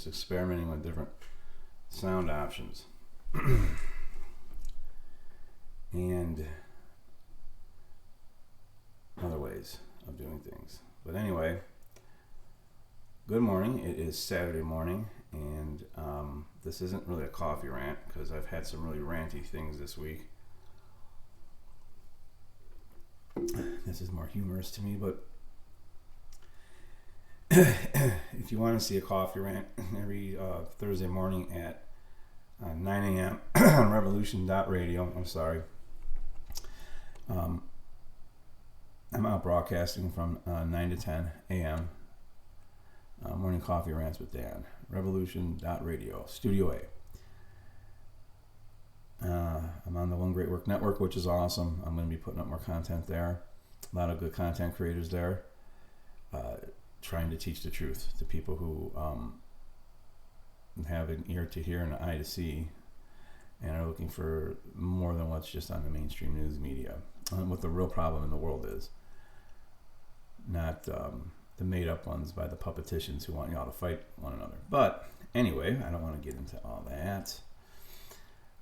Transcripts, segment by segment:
just experimenting with different sound options and other ways of doing things. But anyway, good morning. It is Saturday morning, and this isn't really a coffee rant because I've had some really ranty things this week. This is more humorous to me, but if you want to see a coffee rant every Thursday morning at 9 a.m. on revolution.radio, I'm sorry. I'm out broadcasting from 9 to 10 a.m. Morning coffee rants with Dan. Revolution.radio, Studio A. I'm on the One Great Work Network, which is awesome. I'm going to be putting up more content there. A lot of good content creators there. Trying to teach the truth to people who have an ear to hear and an eye to see, and are looking for more than what's just on the mainstream news media. What the real problem in the world is, not the made-up ones by the puppeticians who want y'all to fight one another. But anyway, I don't want to get into all that.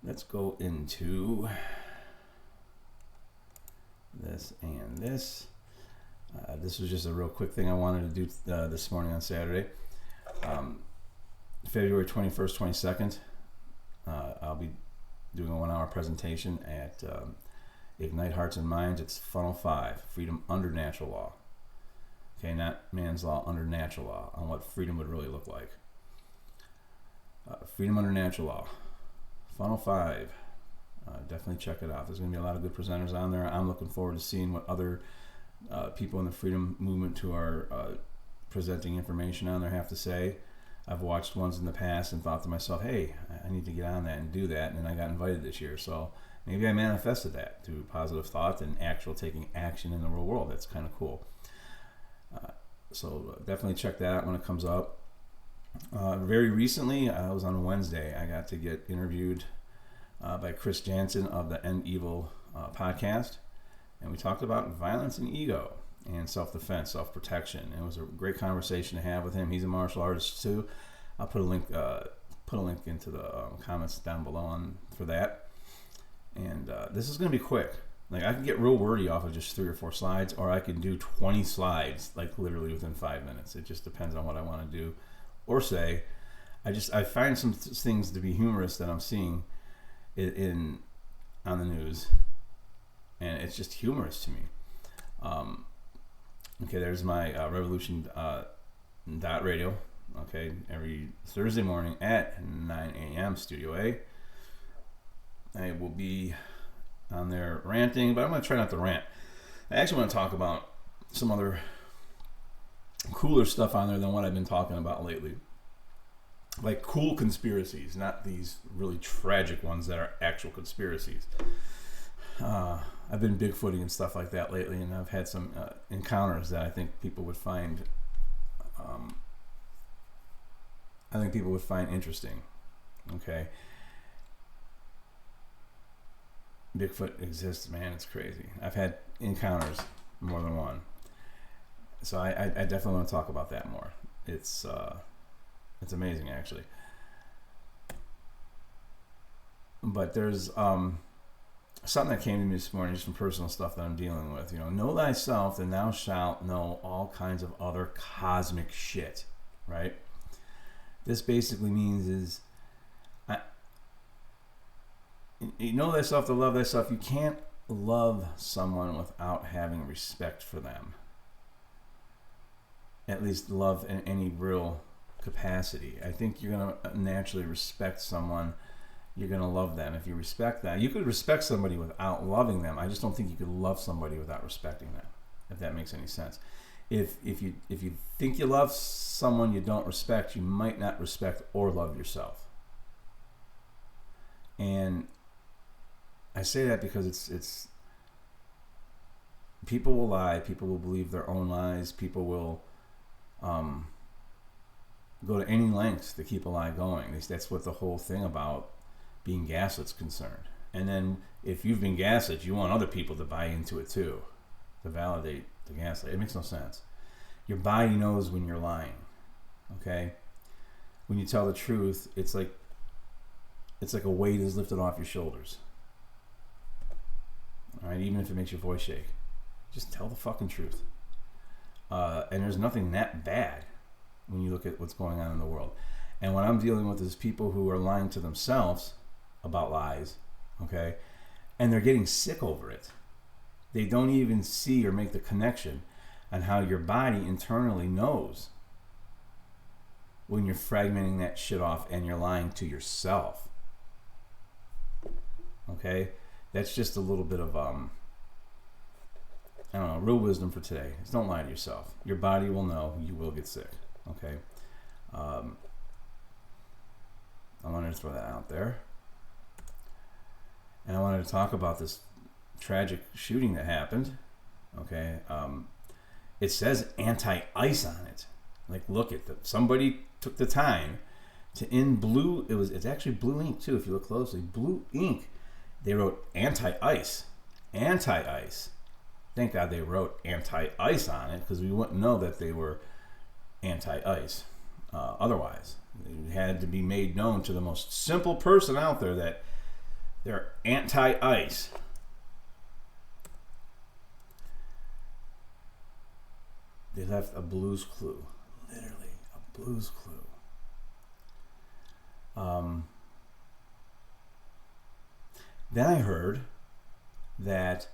Let's go into this and this. This was just a real quick thing I wanted to do this morning on Saturday. February 21st, 22nd, I'll be doing a 1-hour presentation at Ignite Hearts and Minds. It's Funnel 5, Freedom Under Natural Law. Okay, not man's law, under natural law, on what freedom would really look like. Freedom Under Natural Law, Funnel 5. Definitely check it out. There's going to be a lot of good presenters on there. I'm looking forward to seeing what other people in the freedom movement who are presenting information on there have to say. I've watched ones in the past and thought to myself, hey, I need to get on that and do that, and I got invited this year. So maybe I manifested that through positive thought and actual taking action in the real world. That's kind of cool. So definitely check that out when it comes up. Very recently, I was on Wednesday, I got to get interviewed by Chris Jansen of the End Evil podcast. And we talked about violence and ego and self-defense, self-protection. And it was a great conversation to have with him. He's a martial artist too. I'll put a link into the comments down below for that. And this is going to be quick. Like, I can get real wordy off of just 3 or 4 slides, or I can do 20 slides, like literally within 5 minutes. It just depends on what I want to do or say. I find some things to be humorous that I'm seeing on the news. And it's just humorous to me. Okay, there's my revolution.radio. Okay, every Thursday morning at 9 a.m. Studio A. I will be on there ranting, but I'm going to try not to rant. I actually want to talk about some other cooler stuff on there than what I've been talking about lately. Like cool conspiracies, not these really tragic ones that are actual conspiracies. I've been bigfooting and stuff like that lately, and I've had some encounters that I think people would find interesting. Okay, Bigfoot exists, man. It's crazy. I've had encounters, more than one. So I definitely want to talk about that more. It's amazing, actually. But there's something that came to me this morning, just some personal stuff that I'm dealing with. Know thyself, and thou shalt know all kinds of other cosmic shit, right? This basically means you know thyself to love thyself. You can't love someone without having respect for them. At least love in any real capacity. I think you're going to naturally respect someone. You're going to love them if you respect them. You could respect somebody without loving them. I just don't think you could love somebody without respecting them, if that makes any sense. If you think you love someone you don't respect, you might not respect or love yourself. And I say that because it's people will lie, people will believe their own lies, people will go to any lengths to keep a lie going. That's what the whole thing about being gaslit's concerned. And then if you've been gaslit, you want other people to buy into it too, to validate the gaslight. It makes no sense. Your body knows when you're lying. Okay? when you tell the truth, it's like a weight is lifted off your shoulders. All right, even if it makes your voice shake, just tell the fucking truth. And there's nothing that bad when you look at what's going on in the world. And what I'm dealing with is people who are lying to themselves about lies, okay? And they're getting sick over it. They don't even see or make the connection on how your body internally knows when you're fragmenting that shit off and you're lying to yourself. Okay? That's just a little bit of, I don't know, real wisdom for today. Just don't lie to yourself. Your body will know you will get sick. Okay? I wanted to throw that out there. And I wanted to talk about this tragic shooting that happened. Okay? It says anti-ice on it. Like, look at that. Somebody took the time to, in blue, it's actually blue ink too, if you look closely. Blue ink. They wrote anti-ice. Anti-ice. Thank God they wrote anti-ice on it, because we wouldn't know that they were anti-ice. Otherwise, it had to be made known to the most simple person out there that they're anti-ice. They left a blues clue. Literally, a blues clue. Then I heard that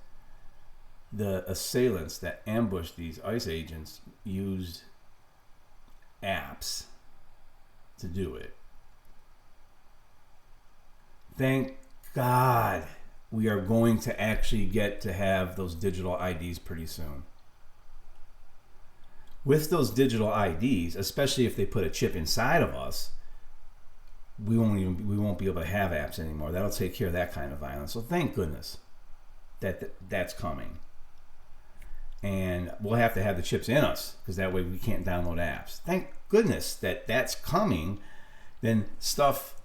the assailants that ambushed these ICE agents used apps to do it. Thank God we are going to actually get to have those digital IDs pretty soon. With those digital IDs, especially if they put a chip inside of us, we won't be able to have apps anymore. That'll take care of that kind of violence. So thank goodness that's coming. And we'll have to have the chips in us, because that way we can't download apps. Thank goodness that's coming. Then stuff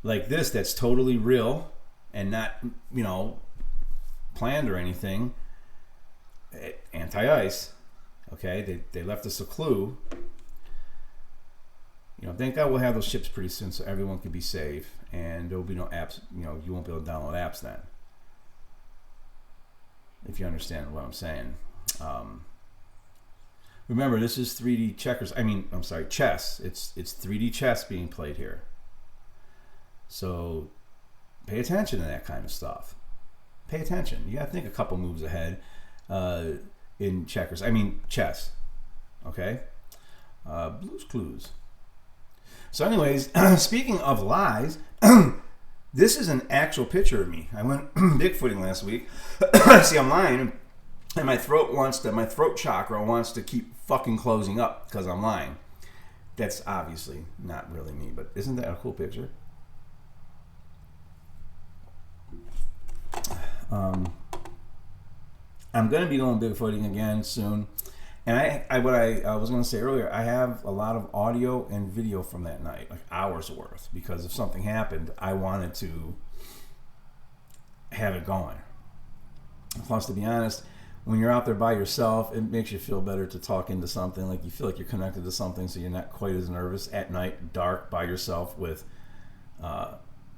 like this that's totally real and not, planned or anything. Anti-ice. Okay, they left us a clue. Thank God we'll have those chips pretty soon, so everyone can be safe, and there will be no apps. You won't be able to download apps then. If you understand what I'm saying. Remember, this is 3D chess. It's 3D chess being played here. So pay attention to that kind of stuff. Pay attention. You got to think a couple moves ahead in chess. Okay? Blues Clues. So anyways, speaking of lies, this is an actual picture of me. I went bigfooting last week. See, I'm lying, and my throat chakra wants to keep fucking closing up because I'm lying. That's obviously not really me, but isn't that a cool picture? I'm going to be going bigfooting again soon. And I was going to say earlier, I have a lot of audio and video from that night, like hours worth, because if something happened, I wanted to have it going. Plus, to be honest, when you're out there by yourself, it makes you feel better to talk into something, like you feel like you're connected to something, so you're not quite as nervous at night, dark, by yourself with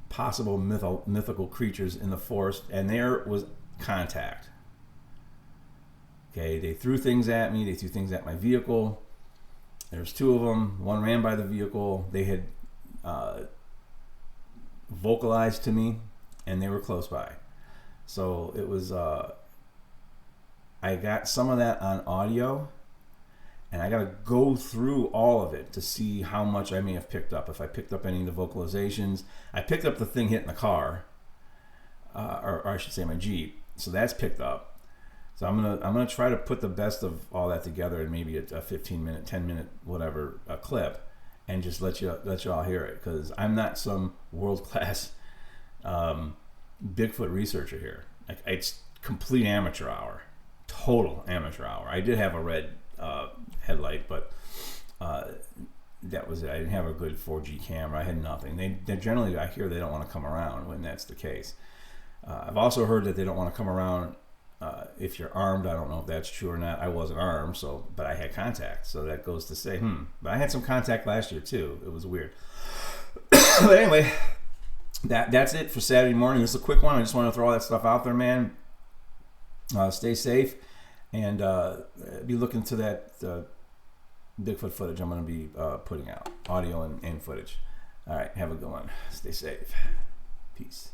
possible mythical creatures in the forest. And there was contact. Okay, they threw things at me. They threw things at my vehicle. There's two of them. One ran by the vehicle. They had vocalized to me, and they were close by. So it was, I got some of that on audio, and I got to go through all of it to see how much I may have picked up. If I picked up any of the vocalizations. I picked up the thing hitting the car, or I should say my Jeep. So that's picked up. So I'm gonna try to put the best of all that together in maybe a 15-minute, 10-minute, whatever, a clip, and just let you all hear it, because I'm not some world-class Bigfoot researcher here. Like, it's complete amateur hour, total amateur hour. I did have a red headlight, but that was it. I didn't have a good 4G camera. I had nothing. They generally, I hear, they don't want to come around when that's the case. I've also heard that they don't want to come around if you're armed, I don't know if that's true or not. I wasn't armed, but I had contact, so that goes to say, But I had some contact last year too. It was weird. But anyway, that's it for Saturday morning. This is a quick one. I just want to throw all that stuff out there, man. Stay safe, and be looking to that Bigfoot footage I'm going to be putting out, audio and footage. All right, have a good one. Stay safe. Peace.